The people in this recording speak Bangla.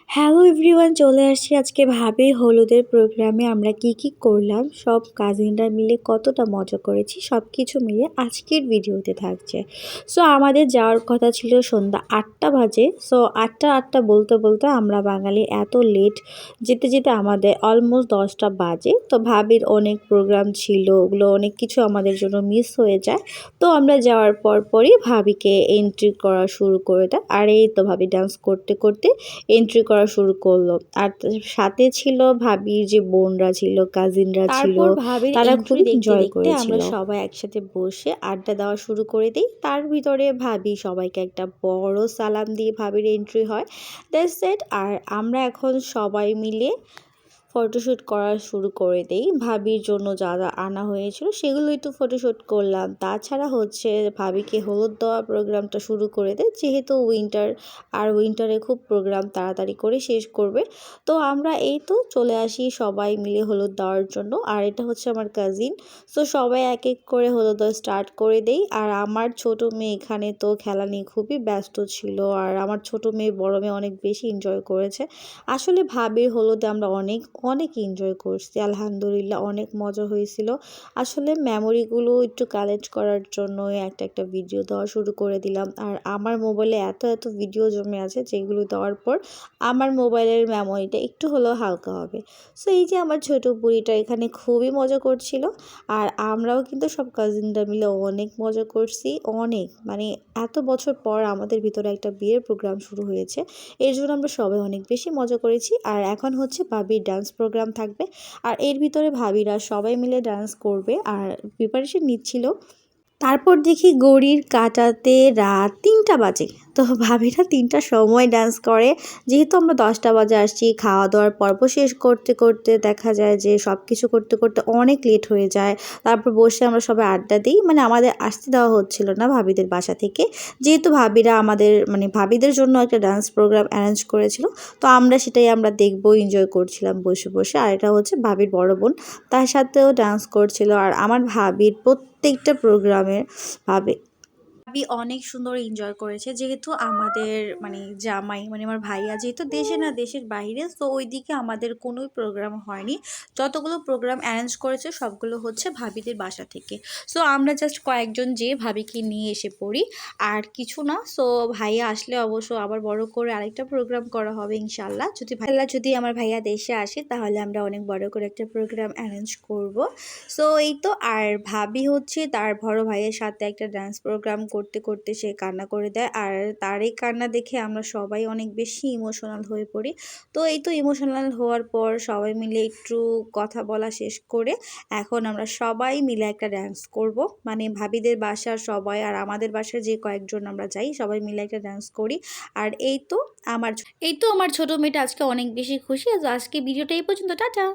হ্যালো এভরিওয়ান, চলে আসছি আজকে ভাবির হলুদের প্রোগ্রামে আমরা কি করলাম, সব কাজিনরা মিলে কতটা মজা করেছি, সব কিছু মিলে আজকের ভিডিওতে থাকছে। সো আমাদের যাওয়ার কথা ছিল সন্ধ্যা 8টা বাজে। সো 8টা বলতে বলতে আমরা বাঙালি এত লেট, যেতে যেতে আমাদের অলমোস্ট 10টা বাজে। তো ভাবির অনেক প্রোগ্রাম ছিল, ওগুলো অনেক কিছু আমাদের জন্য মিস হয়ে যায়। তো আমরা যাওয়ার পরই ভাবিকে এন্ট্রি করা শুরু করে দেয়। আর এই তো ভাবি ডান্স করতে করতে এন্ট্রি করা শুরু করলো। আর সাথে ছিল ভাবির যে বোনরা ছিল, কাজিনরা ছিল, তারপর ভাবির তারা এন্ট্রি খুবই দেখতে এনজয় দেখতে করেছিল। আমরা সবাই একসাথে বসে আড্ডা দেওয়া শুরু করে দিই। তার ভিতরে ভাবি সবাইকে একটা বড় সালাম দিয়ে ভাবির এন্ট্রি হয়। That's it. আর আমরা এখন সবাই মিলে ফটোশ্যুট করা শুরু করে দেই। ভাবির জন্য যা যা আনা হয়েছিল সেগুলো একটু ফটোশ্যুট করলাম। তাছাড়া হচ্ছে ভাবিকে হলুদ দেওয়া প্রোগ্রামটা শুরু করে দেয়, যেহেতু উইন্টারে খুব প্রোগ্রাম তাড়াতাড়ি করে শেষ করবে। তো আমরা এই তো চলে আসি সবাই মিলে হলুদ দেওয়ার জন্য। আর এটা হচ্ছে আমার কাজিন। সো সবাই এক এক করে হলুদ দেওয়া স্টার্ট করে দেই। আর আমার ছোট মেয়ে এখানে তো খেলা নিয়ে খুবই ব্যস্ত ছিল। আর আমার ছোট মেয়ে বড় মেয়ে অনেক বেশি এনজয় করেছে। আসলে ভাবির হলুদে আমরা অনেক এনজয় করছি, আলহামদুলিল্লাহ অনেক মজা হয়েছিল। আসলে মেমোরিগুলো একটু কালেক্ট করার জন্য একটা ভিডিও দেওয়া শুরু করে দিলাম। আর আমার মোবাইলে এত ভিডিও জমে আছে, যেগুলো দেওয়ার পর আমার মোবাইলের মেমোরিটা একটু হলেও হালকা হবে। সো এই যে আমার ছোট বুড়িটা এখানে খুবই মজা করছিল। আর আমরাও কিন্তু সব কাজিনরা মিলে অনেক মজা করছি, অনেক মানে এত বছর পর আমাদের ভিতরে একটা বিয়ের প্রোগ্রাম শুরু হয়েছে। এর জন্য আমরা সবাই অনেক বেশি মজা করেছি। আর এখন হচ্ছে ভাবির ডান্স প্রোগ্রাম থাকবে। আর এর ভিতরে ভাবিরা সবাই মিলে ডান্স করবে আর প্রিপারেশন নিচ্ছিল। তারপর দেখি ঘড়ির কাঁটাতে রাত 3টা বাজে। তো ভাবিরা 3টার সময় ডান্স করে। যেহেতু আমরা 10টা বাজে আসছি, খাওয়া দাওয়ার পর্ব শেষ করতে করতে দেখা যায় যে সব কিছু করতে করতে অনেক লেট হয়ে যায়। তারপর বসে আমরা সবাই আড্ডা দিই। মানে আমাদের আসতে দেওয়া হচ্ছিল না ভাবিদের বাসা থেকে, যেহেতু ভাবিরা আমাদের মানে ভাবিদের জন্য একটা ডান্স প্রোগ্রাম অ্যারেঞ্জ করেছিল। তো আমরা দেখবো, এনজয় করছিলাম বসে বসে। আর এটা হচ্ছে ভাবির বড় বোন, তার সাথেও ডান্স করছিল। আর আমার ভাবির প্রত্যেকটা প্রোগ্রামের ভাবি অনেক সুন্দর এনজয় করেছে, যেহেতু আমাদের মানে জামাই মানে আমার ভাইয়া যেহেতু দেশে না, দেশের বাইরে। তো ওইদিকে আমাদের কোনোই প্রোগ্রাম হয়নি। যতগুলো প্রোগ্রাম অ্যারেঞ্জ করেছে সবগুলো হচ্ছে ভাবিদের বাসা থেকে। সো আমরা জাস্ট কয়েকজন যেয়ে ভাবিকে নিয়ে এসে পড়ি, আর কিছু না। সো ভাইয়া আসলে অবশ্য আবার বড় করে আরেকটা প্রোগ্রাম করা হবে ইনশাল্লাহ। যদি আমার ভাইয়া দেশে আসে তাহলে আমরা অনেক বড় করে একটা প্রোগ্রাম অ্যারেঞ্জ করব। সো এই তো। আর ভাবি হচ্ছে তার বড় ভাইয়ের সাথে একটা ডান্স প্রোগ্রাম করতে করতে সে কান্না করে দেয়। আর তার এই কান্না দেখে আমরা সবাই অনেক বেশি ইমোশনাল হয়ে পড়ি। তো এই তো ইমোশনাল হওয়ার পর সবাই মিলে একটু কথা বলা শেষ করে এখন আমরা সবাই মিলে একটা ডান্স করব। মানে ভাবিদের বাসার সবাই আর আমাদের বাসার যে কয়েকজন আমরা যাই, সবাই মিলে একটা ডান্স করি। আর এই তো আমার ছোট মেয়েটা আজকে অনেক বেশি খুশি। আজকে ভিডিওটা এই পর্যন্ত, টাটা।